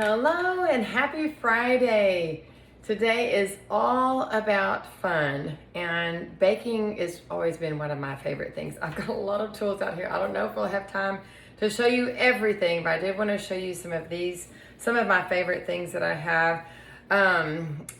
Hello and happy Friday. Today is all about fun, and baking has always been one of my favorite things. I've got a lot of tools out here. I don't know if we'll have time to show you everything, but I did want to show you some of my favorite things that I have.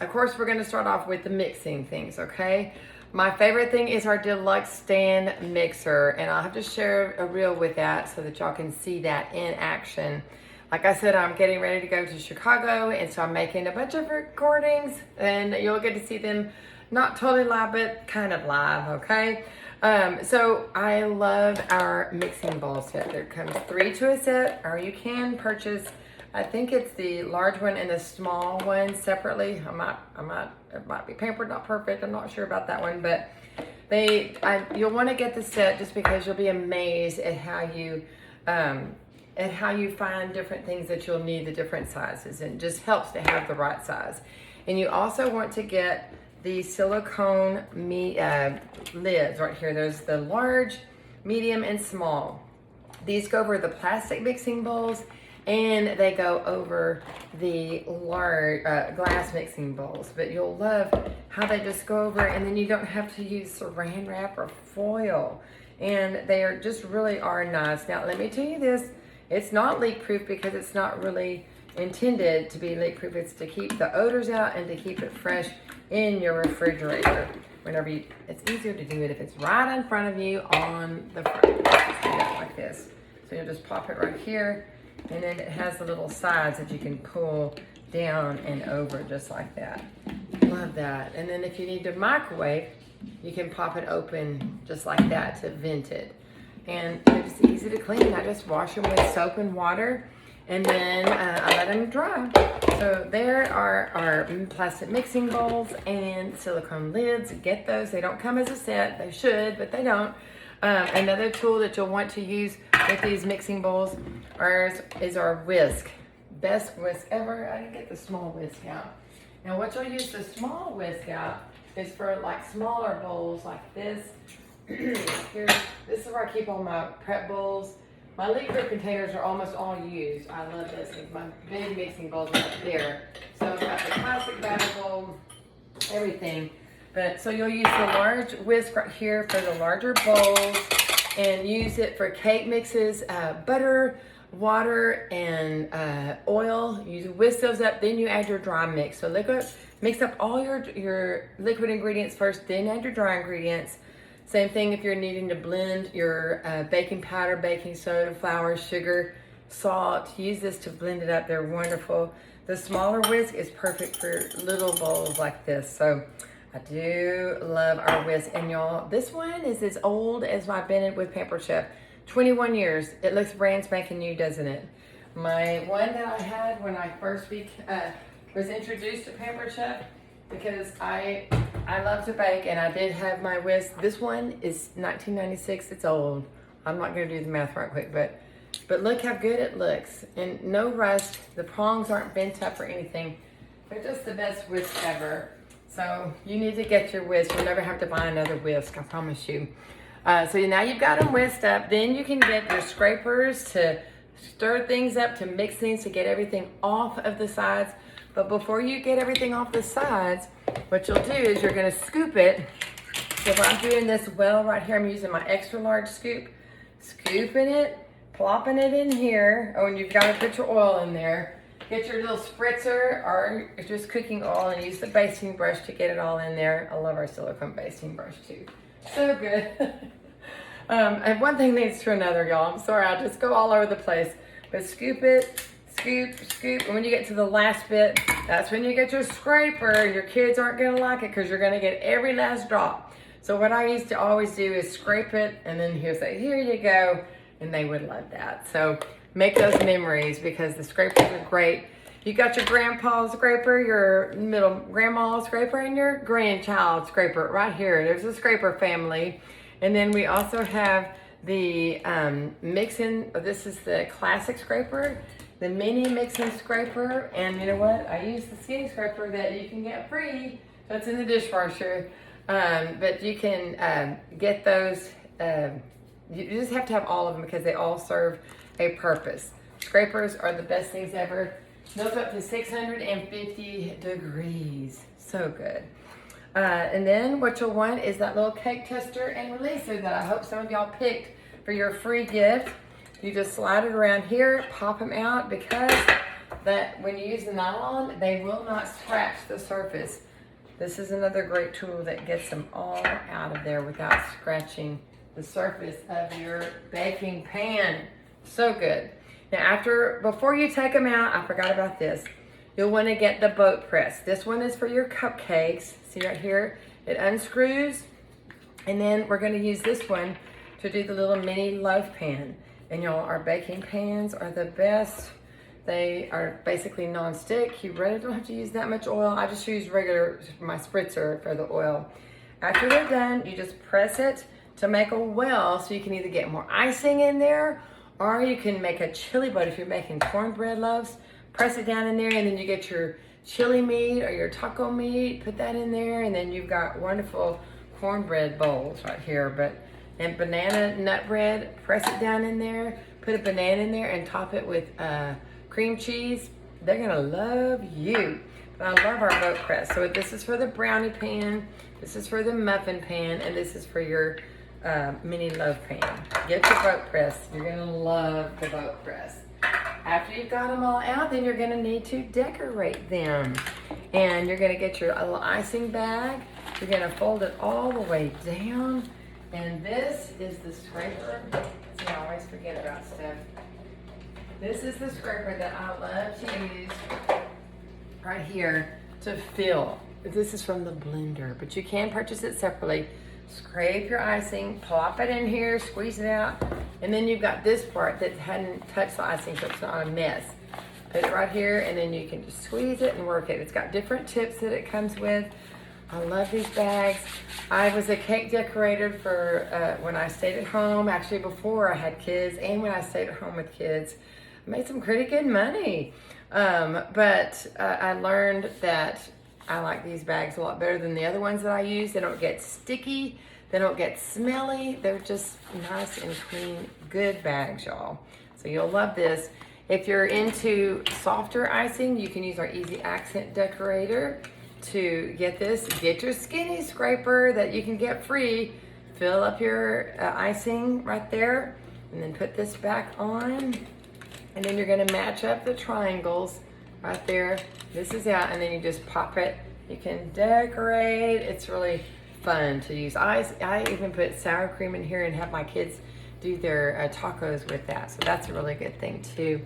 Of course, we're going to start off with the mixing things, okay? My favorite thing is our deluxe stand mixer, and I'll have to share a reel with that so that y'all can see that in action. Like I said, I'm getting ready to go to Chicago, and so I'm making a bunch of recordings, and you'll get to see them not totally live, but kind of live, okay? So I love our mixing bowl set. There comes 3 to a set, or you can purchase, I think it's the large one and the small one separately. It might be Pampered Not Perfect. I'm not sure about that one, but you'll want to get the set just because you'll be amazed at how you find different things that you'll need, the different sizes, and it just helps to have the right size. And you also want to get the silicone lids right here. There's the large, medium, and small. These go over the plastic mixing bowls, and they go over the large glass mixing bowls. But you'll love how they just go over, and then you don't have to use saran wrap or foil. And they are just really are nice. Now, let me tell you this. It's not leak proof because it's not really intended to be leak proof. It's to keep the odors out and to keep it fresh in your refrigerator. It's easier to do it if it's right in front of you on the front. Just do that like this. So you'll just pop it right here, and then it has the little sides that you can pull down and over just like that. Love that. And then if you need to microwave, you can pop it open just like that to vent it. And it's easy to clean. I just wash them with soap and water, and then I let them dry. So there are our plastic mixing bowls and silicone lids. Get those. They don't come as a set. They should, but they don't. Another tool that you'll want to use with these mixing bowls is our whisk. Best whisk ever. I didn't get the small whisk out. Now what you'll use the small whisk out is for like smaller bowls like this. Here, this is where I keep all my prep bowls. My leak proof containers are almost all used. I love this. My big mixing bowls are up there. So I've got the plastic batter bowl, everything. But so you'll use the large whisk right here for the larger bowls, and use it for cake mixes, butter, water, and oil. You whisk those up, then you add your dry mix. So mix up all your liquid ingredients first, then add your dry ingredients. Same thing if you're needing to blend your baking powder, baking soda, flour, sugar, salt. Use this to blend it up. They're wonderful. The smaller whisk is perfect for little bowls like this. So I do love our whisk. And y'all, this one is as old as I've been with Pampered Chef. 21 years. It looks brand spanking new, doesn't it? My one that I had when I first was introduced to Pampered Chef, because I love to bake, and I did have my whisk. This one is 1996. It's old. I'm not going to do the math right quick, but look how good it looks, and no rust. The prongs aren't bent up or anything. They're just the best whisk ever. So you need to get your whisk. You'll never have to buy another whisk, I promise you. So now you've got them whisked up. Then you can get your scrapers to stir things up, to mix things, to get everything off of the sides. But before you get everything off the sides, what you'll do is you're going to scoop it. So if I'm doing this well right here, I'm using my extra large scoop, scooping it, plopping it in here. Oh, and you've got to put your oil in there. Get your little spritzer or just cooking oil, and use the basting brush to get it all in there. I love our silicone basting brush too. So good. And one thing leads to another, y'all. I'm sorry, I just go all over the place. But scoop it. Scoop, scoop, and when you get to the last bit, that's when you get your scraper. Your kids aren't going to like it because you're going to get every last drop. So what I used to always do is scrape it, and then say, here you go, and they would love that. So make those memories, because the scrapers are great. You got your grandpa's scraper, your middle grandma's scraper, and your grandchild's scraper right here. There's a scraper family. And then we also have the mixing. This is the classic scraper, the mini mixing scraper, and you know what? I use the skinny scraper that you can get free. That's in the dishwasher. But you can get those. You just have to have all of them because they all serve a purpose. Scrapers are the best things ever. Milk up to 650 degrees. So good. And then what you'll want is that little cake tester and releaser that I hope some of y'all picked for your free gift. You just slide it around here, pop them out, because that when you use the nylon, they will not scratch the surface. This is another great tool that gets them all out of there without scratching the surface of your baking pan. So good. Now before you take them out, I forgot about this. You'll want to get the boat press. This one is for your cupcakes. See right here? It unscrews. And then we're going to use this one to do the little mini loaf pan. And y'all, our baking pans are the best. They are basically non-stick. You really don't have to use that much oil. I just use my spritzer for the oil. After they're done, you just press it to make a well, so you can either get more icing in there, or you can make a chili boat if you're making cornbread loaves. Press it down in there, and then you get your chili meat or your taco meat, put that in there, and then you've got wonderful cornbread bowls right here. And banana nut bread, press it down in there, put a banana in there, and top it with cream cheese. They're gonna love you. But I love our boat press. So this is for the brownie pan, this is for the muffin pan, and this is for your mini loaf pan. Get your boat press. You're gonna love the boat press. After you've got them all out, then you're gonna need to decorate them. And you're gonna get your little icing bag. You're gonna fold it all the way down. And this is the scraper. See, I always forget about stuff. This is the scraper that I love to use right here to fill. This is from the blender, but you can purchase it separately. Scrape your icing, plop it in here, squeeze it out, and then you've got this part that hadn't touched the icing, so it's not a mess. Put it right here, and then you can just squeeze it and work it. It's got different tips that it comes with. I love these bags. I was a cake decorator for when I stayed at home, actually before I had kids, and when I stayed at home with kids. I made some pretty good money. But I learned that I like these bags a lot better than the other ones that I use. They don't get sticky. They don't get smelly. They're just nice and clean, good bags, y'all. So you'll love this. If you're into softer icing, you can use our Easy Accent Decorator to get this. Get your skinny scraper that you can get free. Fill up your icing right there, and then put this back on. And then you're gonna match up the triangles right there. This is out, and then you just pop it. You can decorate. It's really fun to use. I even put sour cream in here and have my kids do their tacos with that. So that's a really good thing too.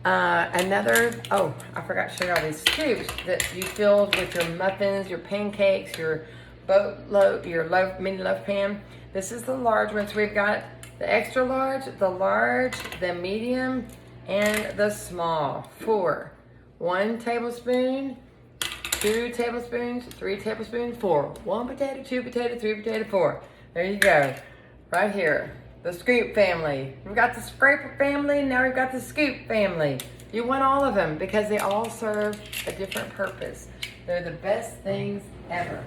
Oh, I forgot to show you all these scoops that you filled with your muffins, your pancakes, your mini loaf pan. This is the large one. So we've got the extra large, the medium, and the small. 1 tablespoon, 2 tablespoons, 3 tablespoons, 4. 1 potato, 2 potato, 3 potato, 4. There you go. Right here. The scoop family. We've got the scraper family, now we've got the scoop family. You want all of them because they all serve a different purpose. They're the best things ever.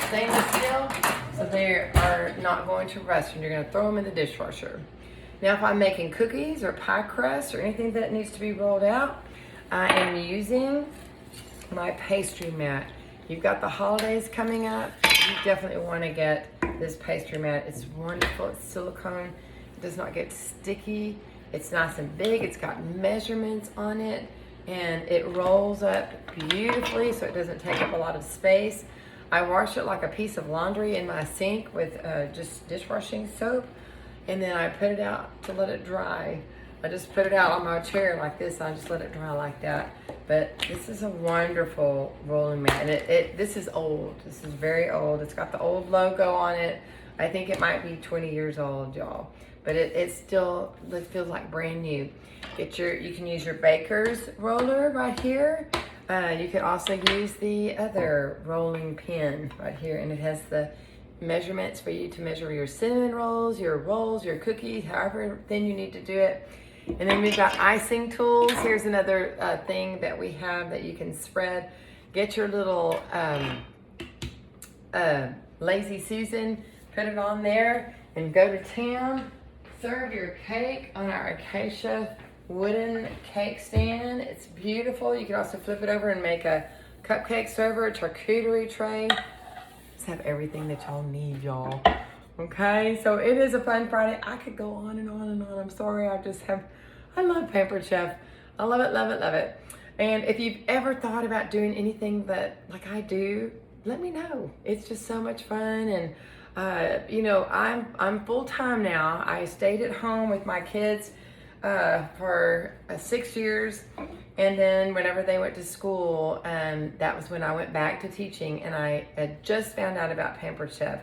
Stainless steel, so they are not going to rust when you're going to throw them in the dishwasher. Now if I'm making cookies or pie crust or anything that needs to be rolled out, I am using my pastry mat. You've got the holidays coming up. You definitely want to get this pastry mat. It's wonderful. It's silicone. It does not get sticky. It's nice and big. It's got measurements on it, and it rolls up beautifully so it doesn't take up a lot of space. I wash it like a piece of laundry in my sink with just dishwashing soap, and then I put it out to let it dry. I just put it out on my chair like this. I just let it dry like that. But this is a wonderful rolling mat. And this is old. This is very old. It's got the old logo on it. I think it might be 20 years old, y'all. But it still feels like brand new. You can use your baker's roller right here. You can also use the other rolling pin right here. And it has the measurements for you to measure your cinnamon rolls, your cookies, however thin you need to do it. And then we've got icing tools. Here's another thing that we have that you can spread. Get your little Lazy Susan, put it on there, and go to town. Serve your cake on our Acacia wooden cake stand. It's beautiful. You can also flip it over and make a cupcake server, a charcuterie tray. Just have everything that y'all need, y'all. Okay, so it is a fun Friday. I could go on and on and on. I'm sorry, I love Pampered Chef. I love it, love it, love it. And if you've ever thought about doing anything that like I do, let me know. It's just so much fun. And you know, I'm full-time now. I stayed at home with my kids for 6 years, and then whenever they went to school, that was when I went back to teaching, and I had just found out about Pampered Chef,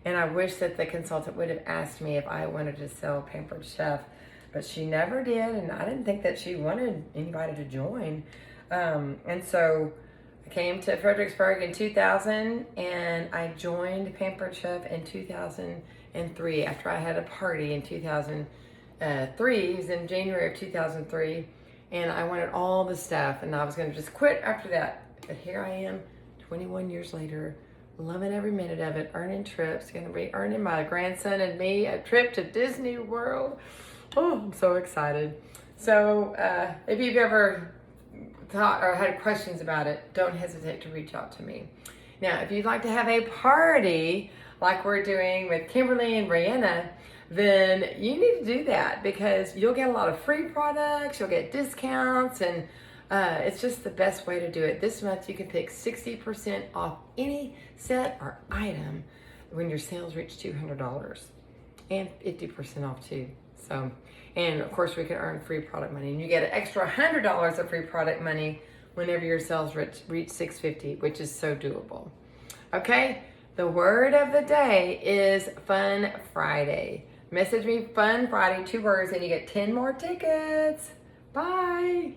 and I wish that the consultant would have asked me if I wanted to sell Pampered Chef, but she never did, and I didn't think that she wanted anybody to join. And so I came to Fredericksburg in 2000, and I joined Pampered Chef in 2003 after I had a party in 2003. It was in January of 2003, and I wanted all the stuff, and I was going to just quit after that. But here I am, 21 years later, loving every minute of it, earning trips, going to be earning my grandson and me a trip to Disney World. Oh, I'm so excited. So if you've ever thought or had questions about it, don't hesitate to reach out to me. Now, if you'd like to have a party like we're doing with Kimberly and Brianna, then you need to do that, because you'll get a lot of free products, you'll get discounts, and it's just the best way to do it. This month you can pick 60% off any set or item when your sales reach $200, and 50% off too. So, and of course we can earn free product money, and you get an extra $100 of free product money whenever your sales reach $650, which is so doable. Okay, the word of the day is Fun Friday. Message me Fun Friday, 2 words, and you get 10 more tickets. Bye.